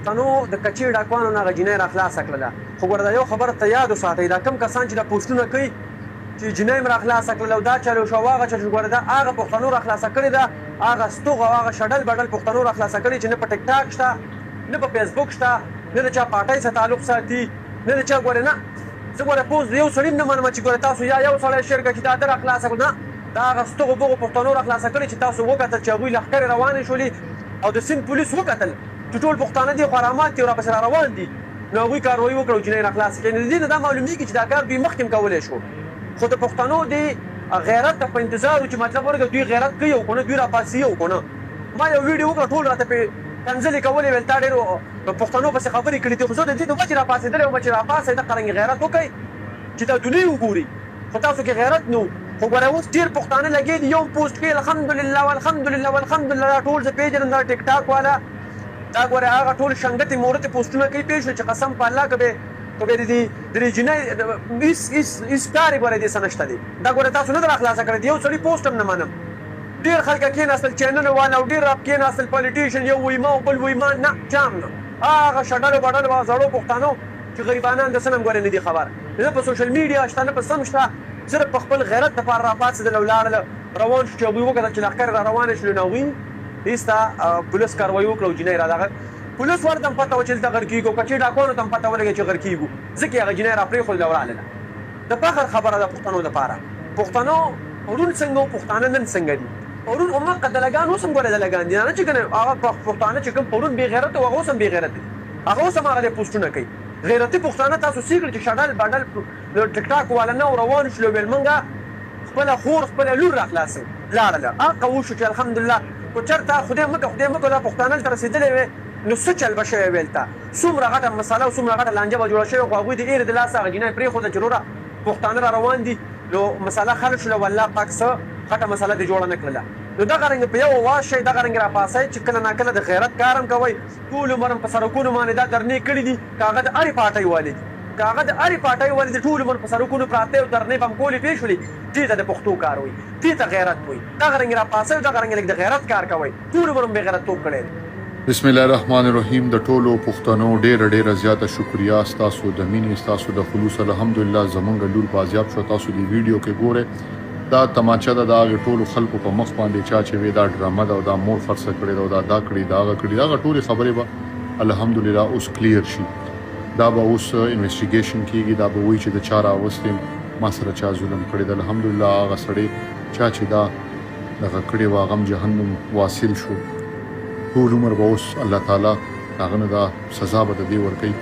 پښتنو د کچې ډاکوانو نه هغه جینۍ راخلاصه کړله. خو ګوره دا یو خبره ته یاد وساتئ، دا کوم کسان چې دا پوسټونه کوي چې جینۍ م راخلاصه کړله او دا چلو شو او هغه چل شو، ګوره دا هغه پښتنو راخلاصه کړې ده، هغه ستوغ او هغه شډل بډل پښتنو راخلاصه کړې چې نه په ټیک ټاک شته، نه په فیسبوک شته، نه د چا پارټۍ سره تعلق ساتي، نه د چا ګوره نه. زه ګوره پوز د یو سړي نه منم چې ګوره تاسو یا یو سړی شیر کړه چې دا ده راخلاصه کړو، نه دا هغه ستغو بغو پښتنو راخلاصه کړي چې تاسو وکتل چې هغوی لښکرې روانې شولې او د سیند پولیس وکتل چې ټول پښتانه دي خرامات دي او راپسې را روان دي، نو هغوی کاروایي وکړه او جینۍ راخلاصه کړي. نو د دې نه دا معلومېږي چې دا کار دوی مخکې هم کولی شو، خو د پښتنو د غیرت ته په انتظار و چې مطلب ورګه دوی غیرت کوي او که نه دوی راپاسي او که نه. ما یو ویډیو وکړه ټول راته پرې کنځلې کولې ویل تا ډېرو پښتنو پسې خبرې کړي دي، خو زه د دې د وجې راپاڅېدلی وم چې راپاڅئ دغه رنګې غیرت وکئ چې دا دنیا وګوري، خو تاسو کې غیرت نه و. خو ګوره اوس ډېر پښتانه لګېدي یو پوسټ کوي الحمدلله والحمدلله والحمدلله، دا ټول زه پېژنم دا ټیک ټاک والا دا ګوره هغه ټول شنګتې مورتې پوسټونه کوي پېښ چې قسم په الله که به د دې جینۍ هېڅ کار یې ګوره دې څه نشته دی. دا ګوره تاسو نه ده راخلاصه کړې، د یو سړي پوسټ هم نه منم. ډېر خلک کېناستل چینل والا او ډېر کېناستل پالیټیشن، یو وایي ما او بل وایي ما، نه چام نه. هغه شډلو بډلو هغه زړو پښتانو چې غریبانان د څه نه هم ګوره نه دي خبر، نه په سوشل میډیا شته نه په څه هم شته، صرف په خپل غیرت دپاره راپاڅېدل او لاړل روان شو چې هغوی وکتل چې لښکرې را روانې شولې نو هغوی هېڅ پولیس کاروایي وکړه او جینۍ را دغه پولیس ورته هم پته وه چې دلته غر کېږو، کچې ډاکوانو ته هم پته ولګېده چې غر کېږو، ځکه یې هغه جینۍ را پرېښودله او راغله. د فخر خبره ده پښتنو دپاره. پښتنو پرون څنګه وو، پښتانه نن څنګه دي. پرون هماغه دلګان اوس هم ګوره دلګان دي، نه چې که نه هغه پښتانه چې کوم پرون بې غیرته وو هغه اوس هم بې غیرته دي، هغه اوس هم هغه پوسټونه کوي. غیرتي پښتانه تاسو سې کړئ چې شډل بډل د ټیک ټاک والا نه روان شولو ویل مونږه خپله خور خپله لور راخلاصوو، لاړله هغه وشو چې الحمدلله. خو چېرته خدای مکړه دا پښتانه هلته رسېدلی وی نو څه چل به شوی ویل ته څومره غټه مسله او څومره غټه لانجه به جوړه شوې، خو هغوی د اېرې د لاسه هغه جینۍ پرېښوده چې وروره پښتانه را روان دي، نو مسله حل شوله والله پاک څه غټه مسله دې جوړه نه کړله. نو دغه رنګ په یو واز شئ، دغه رنګ راپاسئ چې کله ناکله د غیرت کار هم کوئ. ټول عمر هم په سړکونو باندې دا درنې کړي دي، که هغه د هرې پارټۍ والي دي، که هغه د هرې پارټۍ والي دي، ټول عمر په سړکونو پراته او درنې به هم کولې پېښ شولې. دې ته د پښتو کار وایي، دې ته غیرت وایي. دغه رنګ راپاسئ او دغه رنګ لږ د غیرت کار کوئ. ټول عمر هم بې غیرتوب کړی دی. بسم الله الرحمن الرحیم. د ټولو پښتنو ډیره زیاته شکریا ستاسو د مینې، ستاسو د خلوص. الحمدلله زمونږ لور بازیاب شو. تاسو دی ویډیو کې ګوره دا تماچا ده د هغې ټولو خلکو په مخ باندې چا چې وی دا ډرامه ده او دا مور خرڅه کړې ده او دا کړي دا هغه کړي، هغه ټولې خبرې به الحمدلله اوس کلیر شي. دا به اوس انویسټیګیشن کېږي، دا به وایي چې د چا راوستې ما سره چا ظلم کړی ده. الحمدلله هغه سړی چا چې دا دغه کړې وه هغه هم جهنم واصل شو. ټول عمر به اوس الله تعالی هغه نه دا سزا به د دې ورکوي.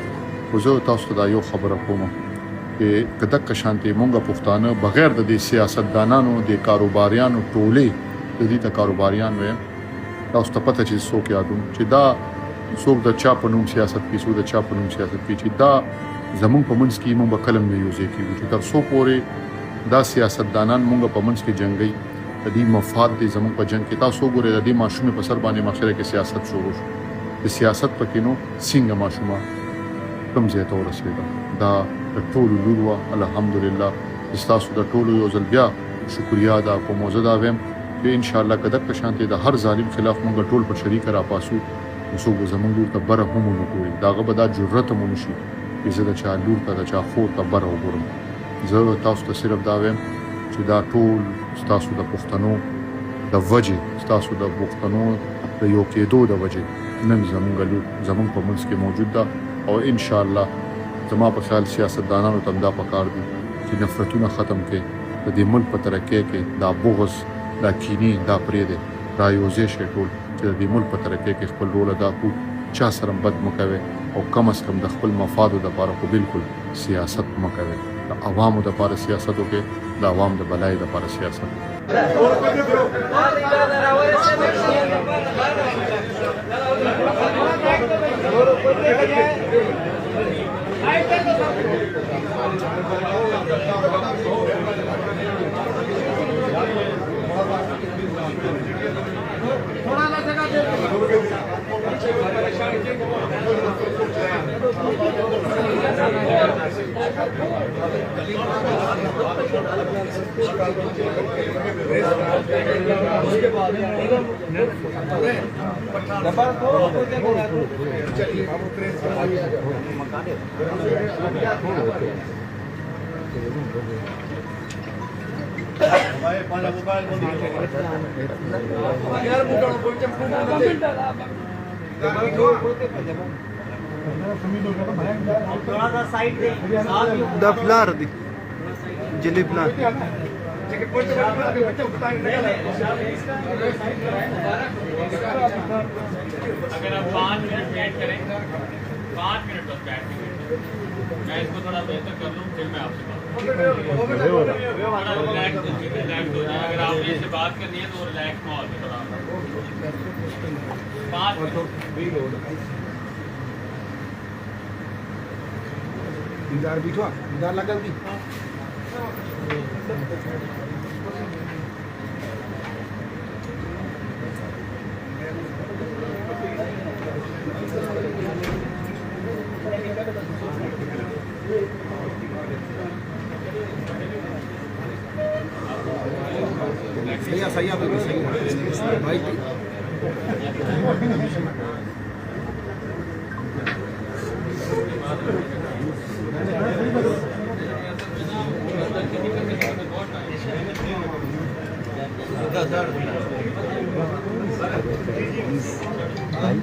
خو زه تاسو ته دا یو خبره کوم چې که دقه شانتې مونږ پښتانه بغیر د دې سیاستدانانو د کاروباریانو ټولې د دې ته کاروباریان ویم، تاسو ته پته چې څوک یادوم چې دا څوک د چا په نوم سیاست کوي، څوک د چا په نوم سیاست کوي، چې دا زمونږ په منځ کې مونږ به کله هم نه یو ځای کېږو چې تر څو پورې دا سیاستدانان مونږ په منځ کې جنګوي، د دې مفاد دی زمونږ په جنګ کې. تاسو وګورئ د دې ماشومې په سر باندې معاشره کې سیاست شروع شو، د سیاست پکې نو څنګه ماشومه کوم ځای ته ورسېده. دا د ټولو لور وه. الحمدلله ستاسو د ټولو یو ځل بیا شکریا ادا کوم. زه دا وایم چې انشاءالله که دقه شانتې د هر ظالم خلاف مونږ ټول په شریکه راپاسو، نو څوک به زمونږ لور ته بره هم ونه ګوري، د هغه به دا جرت هم ونه شي چې زه د چا لور ته د چا خور ته بره وګورم. زه تاسو ته صرف دا وایم چې دا ټول ستاسو د پښتنو د وجې، ستاسو د پښتنو د یو کېدو د وجې نن زمونږ لور زمونږ په منځ کې موجود ده. او انشاءالله زما په خیال سیاستدانانو ته هم دا پکار دي چې نفرتونه ختم کړي، د دې ملک په ترقۍ کې دا بغض، دا کینې، دا پرېږدئ، را یوځای شئ ټول چې د دې ملک په ترقۍ کې خپل رول ادا کړو. چا سره بد مه کوئ او کم از کم د خپل مفادو دپاره خو بالکل سیاست مه کوئ. د عوامو دپاره سیاست وکړئ، د عوام د بلای دپاره سیاست. फ्लार जली फ्लार अगर आप 5 मिनट वेट करें, 5 मिनट बस बैठ के मैं इसको थोड़ा बेहतर कर लूँ, फिर मैं आपसे बात थोड़ा रिलैक्स हो जाए। अगर आपने इससे बात करनी है तो रिलैक्स माहौल में थोड़ा 5 मिनट दीदार बिठवा दीदार लगा दी सही है भाई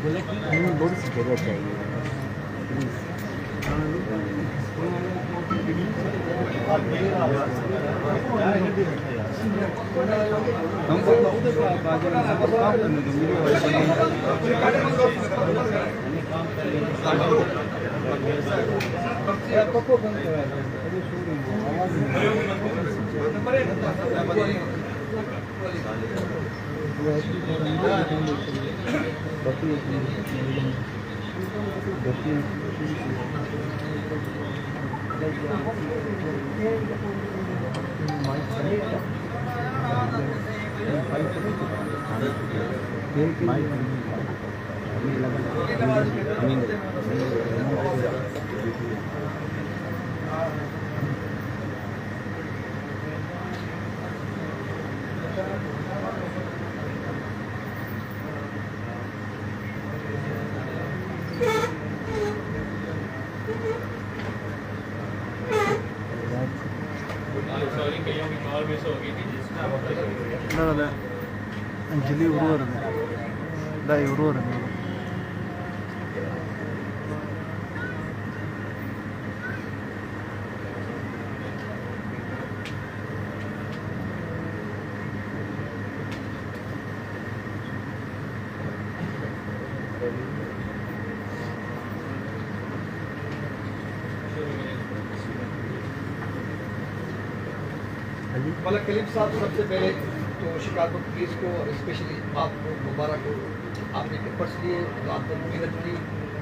बोले बहुत सी जगह चाहिए सॉरी कईयों की कॉल मिस हो गई थी لا انجلي ورورة لا يورورة मलक कलीम साहब, सबसे पहले तो शिकागो पुलिस को और स्पेशली आपको मुबारक हो। आपने पेपर्स लिए तो आपने मेहनत की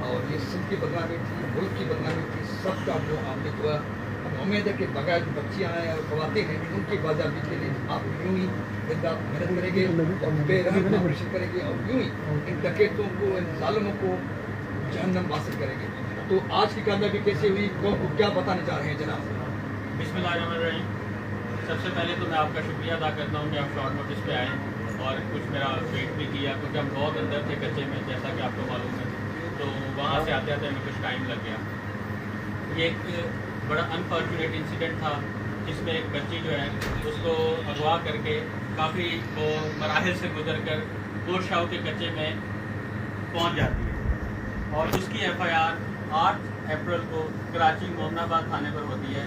और ये सिंध की बदनामी थी, मुल्क की बदनामी थी, सबका जो आपने किया। हमें उम्मीद है कि बगैर जो बच्चियाँ हैं और खवातीन हैं उनकी बाजाबी के लिए आप यूँ ही जिंदा मेहनत करेंगे और बेरहम ऑपरेशन करेंगे और यूँ ही इन डकैतों को, इन जालिमों को जहन्नम हासिल करेंगे। तो आज की कामयाबी कैसे हुई, कौन को क्या बताना चाह रहे हैं जनाब? बिस्मिल्लाहिर्रहमानिर्रहीम। सबसे पहले तो मैं आपका शुक्रिया अदा करता हूँ कि आप शॉर्ट नोटिस पे आए और कुछ मेरा वेट भी किया, क्योंकि हम बहुत अंदर थे कच्चे में, जैसा कि आपको मालूम है। तो वहाँ से आते आते हमें कुछ टाइम लग गया। ये एक बड़ा अनफॉर्चुनेट इंसिडेंट था जिसमें एक बच्ची जो है उसको अगवा करके काफ़ी वो मराहिल से गुजर कर गोरशाव के कच्चे में पहुँच जाती है और उसकी FIR 8 अप्रैल को कराची मोमनाबाद थाने पर होती है।